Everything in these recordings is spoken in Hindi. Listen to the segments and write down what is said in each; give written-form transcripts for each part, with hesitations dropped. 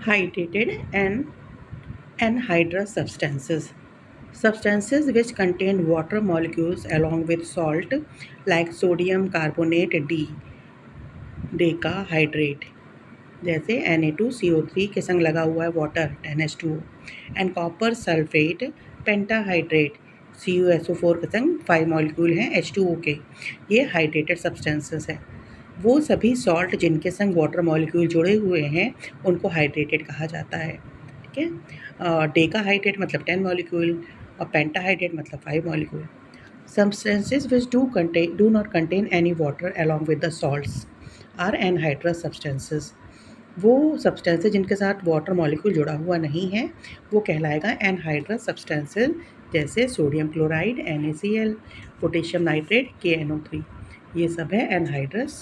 Hydrated and anhydrous substances. Substances which contain water molecules along with salt like sodium carbonate D, decahydrate, जैसे Na2CO3 के संग लगा हुआ है water NH2O and copper sulphate pentahydrate CuSO4 के संग 5 मॉलिक्यूल हैं H2O के, ये हाइड्रेटेड सब्सटेंसेस है। वो सभी सॉल्ट जिनके संग वाटर मॉलिक्यूल जुड़े हुए हैं उनको हाइड्रेटेड कहा जाता है। ठीक है, डेकाहाइड्रेट मतलब 10 मॉलिक्यूल और पेंटाहाइड्रेट मतलब 5 molecule. Substances which do not contain any water along with the salts are anhydrous substances. वो सब्सटेंसेस जिनके साथ वाटर मॉलिक्यूल जुड़ा हुआ नहीं है वो कहलाएगा एनहाइड्रस सब्सटेंसेस, जैसे sodium chloride NaCl, potassium nitrate KNO3, ये सब है anhydrous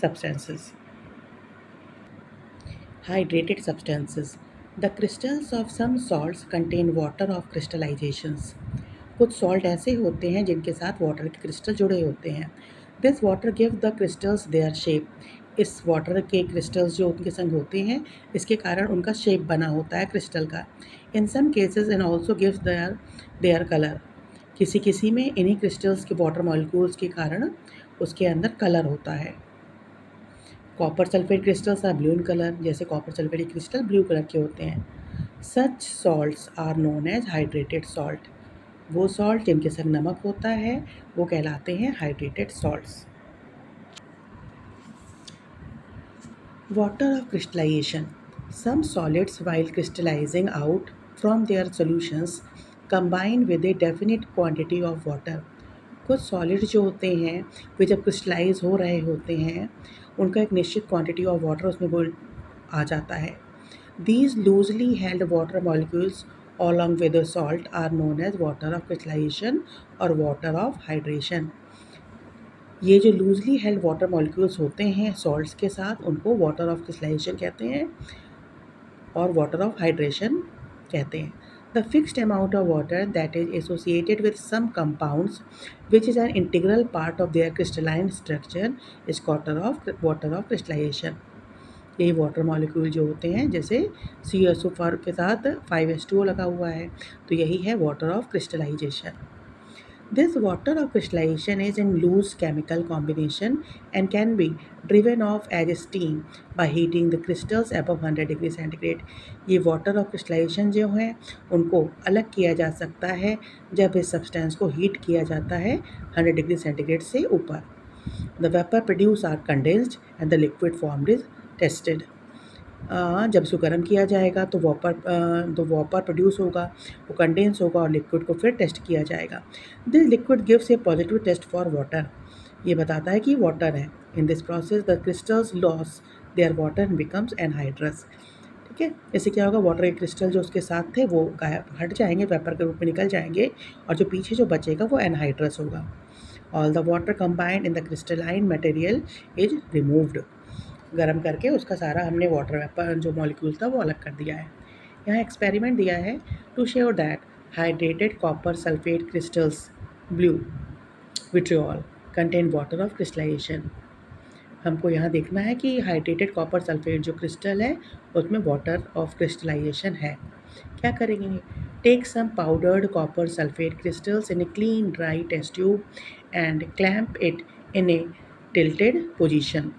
substances. Hydrated substances. The crystals of some salts contain water of crystallisations. कुछ सॉल्ट ऐसे होते हैं जिनके साथ वाटर के क्रिस्टल जुड़े होते हैं। This water give the crystals their shape. इस वाटर के क्रिस्टल्स जो उनके संग होते हैं इसके कारण उनका शेप बना होता है क्रिस्टल का। In some cases and also gives their colour. किसी किसी में इन्हीं क्रिस्टल्स के वाटर मॉलिक्यूल्स के कारण उसके अंदर कलर होता है। Copper sulphate crystals are blue in colour, जैसे copper sulphate crystal blue colour के होते हैं। Such salts are known as hydrated salt. वो सॉल्ट जिनके संग नमक होता है वो कहलाते हैं hydrated salts. Water of crystallisation. Some solids while crystallising out from their solutions combine with a definite quantity of water. कुछ सॉलिड जो होते हैं वे जब क्रिस्टलाइज हो रहे होते हैं उनका एक निश्चित क्वांटिटी ऑफ वाटर उसमें वो आ जाता है। These loosely held water molecules along with the salt are known as water of crystallization or water of hydration. ये जो लूजली हेल्ड वाटर मॉलिक्यूल्स होते हैं सॉल्ट्स के साथ उनको वाटर ऑफ क्रिस्टलाइजेशन कहते हैं और वाटर ऑफ हाइड्रेशन कहते हैं। The fixed amount of water that is associated with some compounds which is an integral part of their crystalline structure is water of crystallization. यही वाटर मॉलिक्यूल जो होते हैं जैसे CuSO4 के साथ 5H2O लगा हुआ है तो यही है water of crystallisation. This water of crystallisation is in loose chemical combination and can be driven off as steam by heating the crystals above 100 degree centigrade. ये वाटर ऑफ क्रिस्टलाइजेशन जो है उनको अलग किया जा सकता है जब इस सब्सटेंस को हीट किया जाता है 100 डिग्री सेंटीग्रेड से ऊपर। The vapour produce are condensed and the liquid formed is tested. जब इसको गर्म किया जाएगा तो वापर प्रोड्यूस होगा, वो कंडेंस होगा और लिक्विड को फिर टेस्ट किया जाएगा। This liquid gives a positive test for water. ये बताता है कि वाटर है। In this process the crystals loss their water and becomes anhydrous. ठीक है, इससे क्या होगा, वाटर के क्रिस्टल जो उसके साथ थे वो गायब हट जाएंगे, वेपर के रूप में निकल जाएंगे और जो पीछे जो बचेगा वो एनहाइड्रस होगा। All the water combined in the crystalline material is removed. गर्म करके उसका सारा हमने वाटर वेपर जो मॉलिक्यूल था वो अलग कर दिया है। यहाँ एक्सपेरिमेंट दिया है to show that hydrated copper sulphate crystals blue vitriol contain water of crystallisation. हमको यहाँ देखना है कि हाइड्रेटेड कॉपर सल्फेट जो क्रिस्टल है उसमें वाटर ऑफ क्रिस्टलाइजेशन है। क्या करेंगे, take some powdered copper sulphate crystals in a clean dry test tube and clamp it in a tilted position.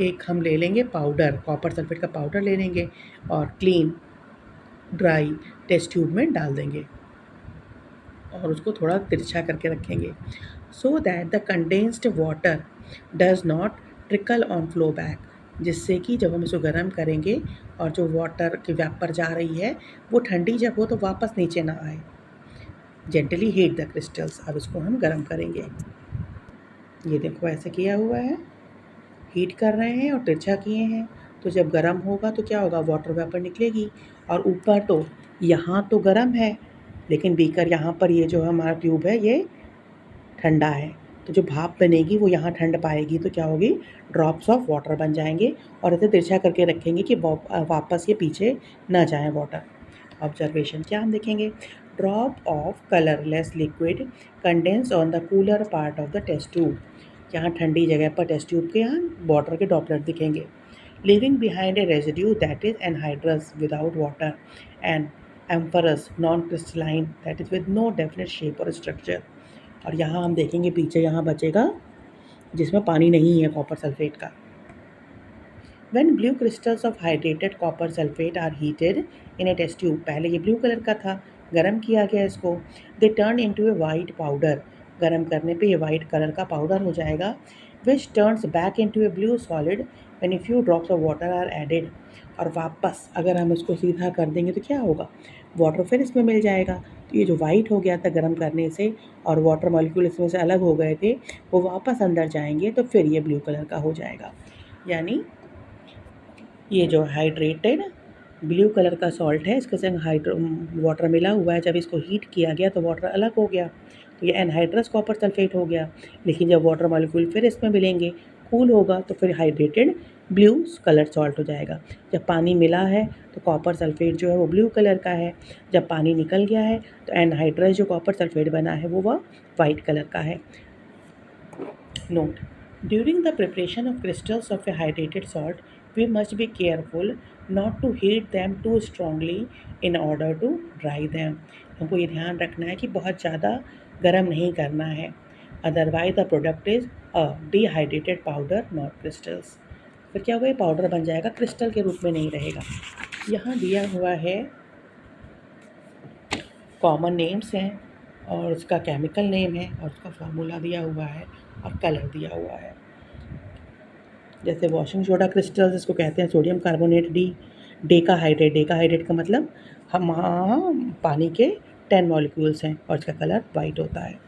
एक हम ले लेंगे पाउडर, कॉपर सल्फेट का पाउडर ले लेंगे और क्लीन ड्राई टेस्ट ट्यूब में डाल देंगे और उसको थोड़ा तिरछा करके रखेंगे so that the condensed water does not trickle on flow back. जिससे कि जब हम इसको गर्म करेंगे और जो वाटर की वेपर जा रही है वो ठंडी जब हो तो वापस नीचे ना आए। Gently heat the crystals. अब इसको हम गर्म करेंगे। ये देखो ऐसे किया हुआ है, हीट कर रहे हैं और तिरछा किए हैं। तो जब गर्म होगा तो क्या होगा, वाटर वेपर निकलेगी और ऊपर तो यहाँ तो गर्म है लेकिन बीकर यहाँ पर ये जो हमारा ट्यूब है ये ठंडा है, तो जो भाप बनेगी वो यहाँ ठंड पाएगी तो क्या होगी, ड्रॉप्स ऑफ वाटर बन जाएंगे और ऐसे तिरछा करके रखेंगे कि वापस ये पीछे ना जाए वाटर। ऑब्जर्वेशन क्या हम देखेंगे, drop of colourless liquid condense on the cooler part of the test tube. यहाँ ठंडी जगह पर टेस्ट ट्यूब के यहाँ वाटर के ड्रॉपलेट दिखेंगे। leaving behind a residue that is anhydrous without water and amorphous non-crystalline that is with no definite shape or structure. और यहाँ हम देखेंगे पीछे यहाँ बचेगा जिसमें पानी नहीं है कॉपर सल्फेट का. When blue crystals of hydrated copper sulfate are heated in a test tube, पहले ये ब्लू कलर का था, गर्म किया गया इसको, they turn into a white powder. गर्म करने पे ये वाइट कलर का पाउडर हो जाएगा, which turns back into a blue solid when a few drops of water are added. और वापस अगर हम इसको सीधा कर देंगे तो क्या होगा, वाटर फिर इसमें मिल जाएगा. तो ये जो वाइट हो गया था गर्म करने से और वाटर मॉलिक्यूल इसमें से अलग हो गए थे, वो वापस अंदर जाएंगे तो फिर ये ब्लू कलर का हो जाएगा. यानी ये जो हाइड्रेटेड ब्लू कलर का सॉल्ट है इसके संग वाटर मिला हुआ है, जब इसको हीट किया गया तो वाटर अलग हो गया, तो ये एनहाइड्रस कॉपर सल्फेट हो गया. लेकिन जब वाटर मॉलिक्यूल फिर इसमें मिलेंगे, कूल होगा तो फिर हाइड्रेटेड ब्लू कलर सॉल्ट हो जाएगा. जब पानी मिला है तो कॉपर सल्फेट जो है वो ब्लू कलर का है, जब पानी निकल गया है तो एनहाइड्रस जो कॉपर सल्फेट बना है वो वाइट कलर का है. Note: during the preparation of crystals of a hydrated salt we must be careful not to heat them too strongly in order to dry them. हमको ये ध्यान रखना है कि बहुत ज़्यादा गर्म नहीं करना है, otherwise the product is a dehydrated powder not crystals. फिर क्या होगा, ये पाउडर बन जाएगा, क्रिस्टल के रूप में नहीं रहेगा. यहाँ दिया हुआ है कॉमन नेम्स हैं और उसका केमिकल नेम है और उसका फार्मूला दिया हुआ है और कलर दिया हुआ है. जैसे वॉशिंग सोडा क्रिस्टल्स इसको कहते हैं सोडियम कार्बोनेट डेकाहाइड्रेट. डेकाहाइड्रेट का मतलब हम पानी के 10 मॉलिक्यूल्स हैं और इसका कलर वाइट होता है.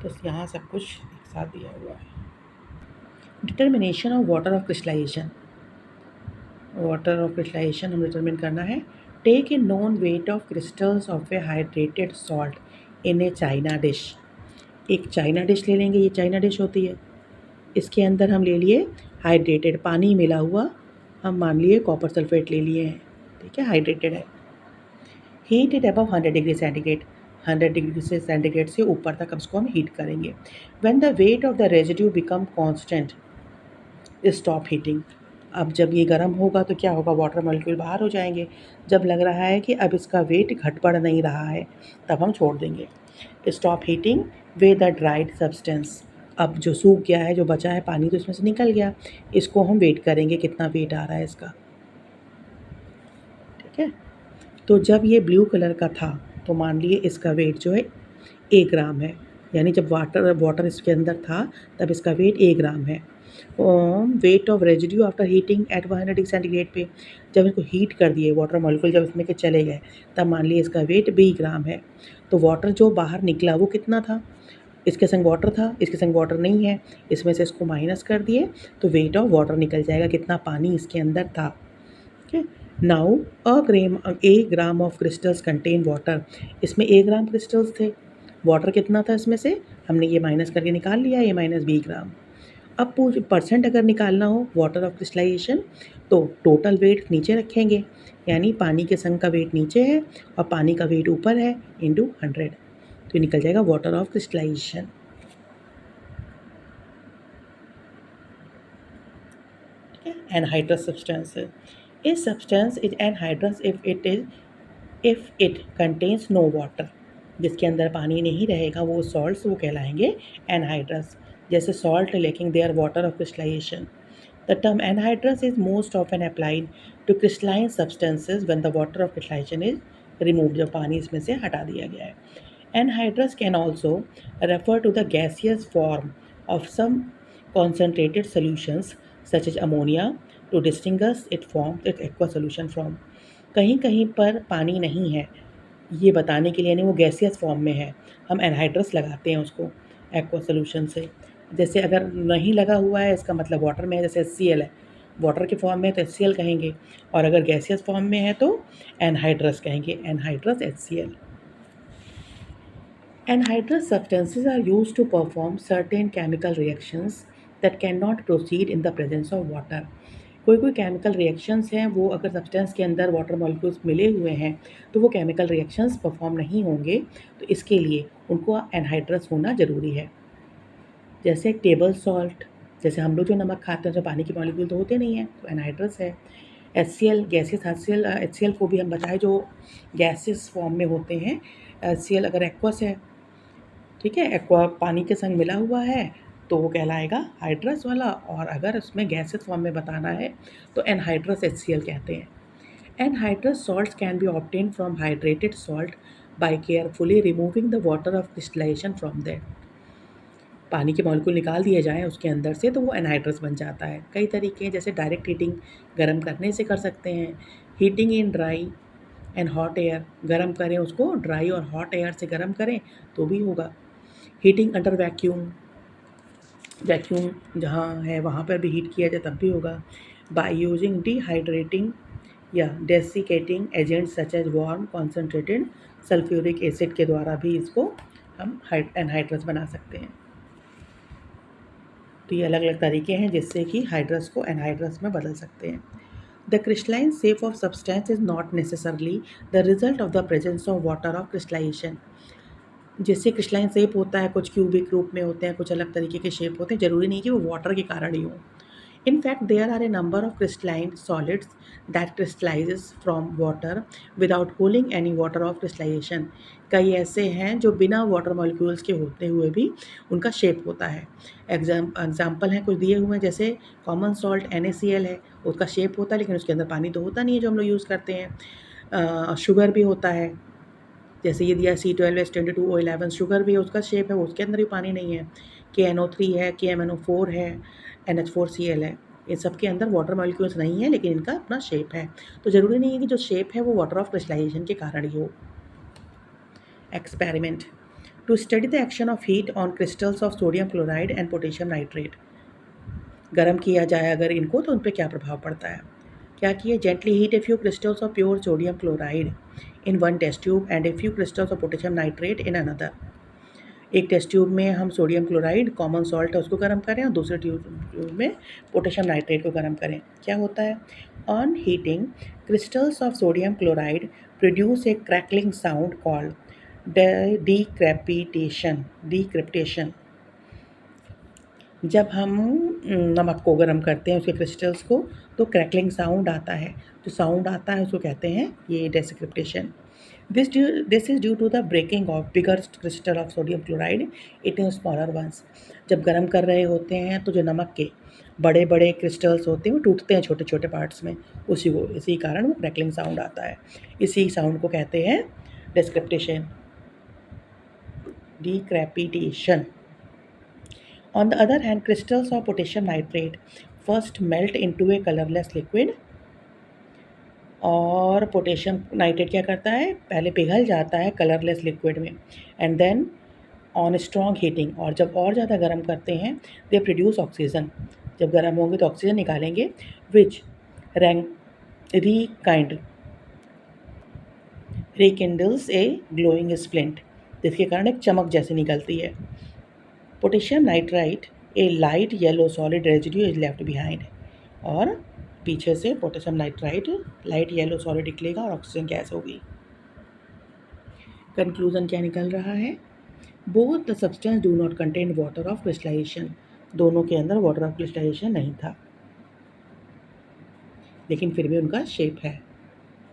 तो यहाँ सब कुछ एक साथ दिया हुआ है. Determination of water of crystallisation. Water of crystallisation हम डिटर्मिन करना है. Take a known weight of crystals of a hydrated salt in a china dish. एक चाइना डिश ले लेंगे, ये चाइना डिश होती है, इसके अंदर हम ले लिए हाइड्रेटेड पानी मिला हुआ, हम मान लिए कॉपर सल्फेट ले लिए हैं, ठीक है, हाइड्रेटेड है. Heat it above 100 degree centigrade. 100 degree से सेंटीग्रेड से ऊपर तक हम इसको हम हीट करेंगे. When the weight of the residue become constant stop heating. अब जब ये गर्म होगा तो क्या होगा, वाटर मॉलिक्यूल बाहर हो जाएंगे. जब लग रहा है कि अब इसका वेट घट बढ़ नहीं रहा है तब हम छोड़ देंगे. Stop heating with the dried substance. अब जो सूख गया है, जो बचा है पानी तो इसमें से निकल गया, इसको हम वेट करेंगे कितना वेट आ रहा है इसका, ठीक है. तो जब ये ब्लू कलर का था तो मान लिए इसका वेट जो है 1 ग्राम है, यानी जब वाटर इसके अंदर था तब इसका वेट 1 ग्राम है. Weight of residue after heating eight 100 degree centigrade पे, जब इसको हीट कर दिए वाटर मॉलिक्यूल जब इसमें के चले गए तब मान लिए इसका वेट 20 ग्राम है. तो वाटर जो बाहर निकला वो कितना था, इसके संग वाटर था, इसके संग वाटर नहीं है, इसमें से इसको माइनस कर दिए तो वेट ऑफ वाटर निकल जाएगा, कितना पानी इसके अंदर था. ठीक है. Now A gram of crystals contain water. इसमें 1 ग्राम क्रिस्टल्स थे, वाटर कितना था इसमें से, हमने ये माइनस करके निकाल लिया, ये माइनस 20 ग्राम. अब परसेंट अगर निकालना हो वाटर ऑफ क्रिस्टलाइजेशन तो टोटल वेट नीचे रखेंगे, यानी पानी के संग का वेट नीचे है और पानी का वेट ऊपर है इंटू 100, तो निकल जाएगा water of crystallisation. Anhydrous substance. A substance is anhydrous if it contains no water. जिसके अंदर पानी नहीं रहेगा वो सॉल्ट्स वो कहलाएंगे एनहाइड्रस. जैसे सॉल्ट लेकिन they are water of crystallisation. The term anhydrous is most often applied to crystalline substances when the water of crystallisation is remove. जब पानी इसमें से हटा दिया गया है. Anhydrous can also refer to the gaseous form of some concentrated solutions such as ammonia. To distinguish it from its aqueous solution from. कहीं कहीं पर पानी नहीं है ये बताने के लिए, यानी वो गैसियस फॉर्म में है, हम एनहाइड्रस लगाते हैं उसको एक्वा सोल्यूशन से. जैसे अगर नहीं लगा हुआ है इसका मतलब वाटर में है, जैसे HCl है, वाटर के फॉर्म में है तो HCl कहेंगे, और अगर गैसियस फॉर्म में है तो एनहाइड्रस कहेंगे, anhydrous HCl. Anhydrous substances are used to perform certain chemical reactions that cannot proceed in the presence of water. कोई केमिकल रिएक्शंस हैं वो अगर सब्सटेंस के अंदर वाटर मॉलिक्यूल्स मिले हुए हैं तो वो केमिकल रिएक्शंस परफॉर्म नहीं होंगे, तो इसके लिए उनको एनहाइड्रस होना ज़रूरी है. जैसे टेबल सॉल्ट, जैसे हम लोग जो नमक खाते हैं उसमें पानी के मॉलिक्यूल तो होते नहीं हैं, तो एनहाइड्रस है। HCl गैसेस HCl को भी हम बताएं जो गैसेस फॉर्म में होते हैं। HCl अगर एक्वस है, ठीक है, एक्वा पानी के संग मिला हुआ है तो वो कहलाएगा हाइड्रस वाला, और अगर उसमें गैसेस फॉर्म में बताना है तो एनहाइड्रस HCl कहते हैं। Anhydrous salts can be obtained from hydrated salt by carefully removing the water of crystallization from there. पानी के मॉलिक्यूल निकाल दिए जाएँ उसके अंदर से तो वो एनहाइड्रस बन जाता है। कई तरीके हैं, जैसे डायरेक्ट हीटिंग गर्म करने से कर सकते हैं, heating in dry and hot air, गर्म करें उसको ड्राई और हॉट एयर से गर्म करें तो भी होगा। हीटिंग अंडर वैक्यूम, वैक्यूम जहाँ है वहाँ पर भी हीट किया जाए तब भी होगा। बाय यूजिंग डिहाइड्रेटिंग या desiccating agent such as warm concentrated sulphuric acid के द्वारा भी इसको हम एनहाइड्रस बना सकते हैं। तो ये अलग अलग तरीके हैं जिससे कि हाइड्रस को एनहाइड्रस में बदल सकते हैं। The crystalline shape of substance is not necessarily the result of the presence of water of crystallisation. जिससे क्रिस्टलाइन शेप होता है, कुछ क्यूबिक रूप में होते हैं, कुछ अलग तरीके के शेप होते हैं, ज़रूरी नहीं कि वो वाटर के कारण ही हो। In fact, there are a number of crystalline solids that crystallizes from water without holding any water of crystallization. कई ऐसे हैं जो बिना वाटर मॉलिक्यूल्स के होते हुए भी उनका शेप होता है। एग्जाम्पल हैं कुछ दिए हुए हैं, जैसे कॉमन सॉल्ट NaCl है, उसका शेप होता है लेकिन उसके अंदर पानी तो होता नहीं है जो हम लोग यूज़ करते हैं। शुगर भी होता है, जैसे ये दिया C12H22O11 शुगर भी है, उसका शेप है, उसके अंदर भी पानी नहीं है। KNO3 है, KMNO4 है, NH4Cl है, इन सब के अंदर वाटर मॉलिक्यूल्स नहीं है लेकिन इनका अपना शेप है। तो ज़रूरी नहीं है कि जो शेप है वो वाटर ऑफ क्रिस्टलाइजेशन के कारण ही हो। Experiment to study the action of heat on crystals of sodium chloride and potassium nitrate. गर्म किया जाए अगर इनको तो उन पर क्या प्रभाव पड़ता है। क्या किए, gently heat a few crystals of pure sodium chloride in one test tube and a few crystals of potassium nitrate in another. एक टेस्ट ट्यूब में हम सोडियम क्लोराइड कॉमन सॉल्ट है उसको गर्म करें और दूसरे ट्यूब में पोटेशियम नाइट्रेट को गर्म करें। क्या होता है, on heating crystals of sodium chloride produce a crackling sound called decrepitation. जब हम नमक को गर्म करते हैं उसके क्रिस्टल्स को तो क्रैकलिंग साउंड आता है, जो साउंड आता है उसको कहते हैं ये डेसिक्रिप्टेशन। This is due to the breaking of bigger crystal of sodium chloride into smaller ones. जब गर्म कर रहे होते हैं तो जो नमक के बड़े बड़े क्रिस्टल्स होते हैं वो टूटते हैं छोटे छोटे पार्ट्स में, इसी कारण वो क्रैकलिंग साउंड आता है। इसी साउंड को कहते हैं डिस्क्रिप्टेशन, डिक्रैपिटेशन। On the other hand, crystals of potassium nitrate first melt into a colorless liquid, और पोटेशियम नाइट्रेट क्या करता है, पहले पिघल जाता है कलरलेस लिक्विड में, and then on strong heating, और जब और ज़्यादा गर्म करते हैं दे प्रोड्यूस ऑक्सीजन, जब गर्म होंगे तो ऑक्सीजन निकालेंगे, विच रिकिंडल्स ए ग्लोइंग स्प्लिंट, जिसके कारण एक चमक जैसी निकलती है। Potassium nitrite A light yellow solid residue is left behind, और पीछे से potassium nitrite light yellow solid निकलेगा और ऑक्सीजन गैस होगी। कंक्लूजन क्या निकल रहा है, both the substance do not contain water of crystallisation, दोनों के अंदर वाटर ऑफ क्रिस्टलाइजेशन नहीं था लेकिन फिर भी उनका शेप है।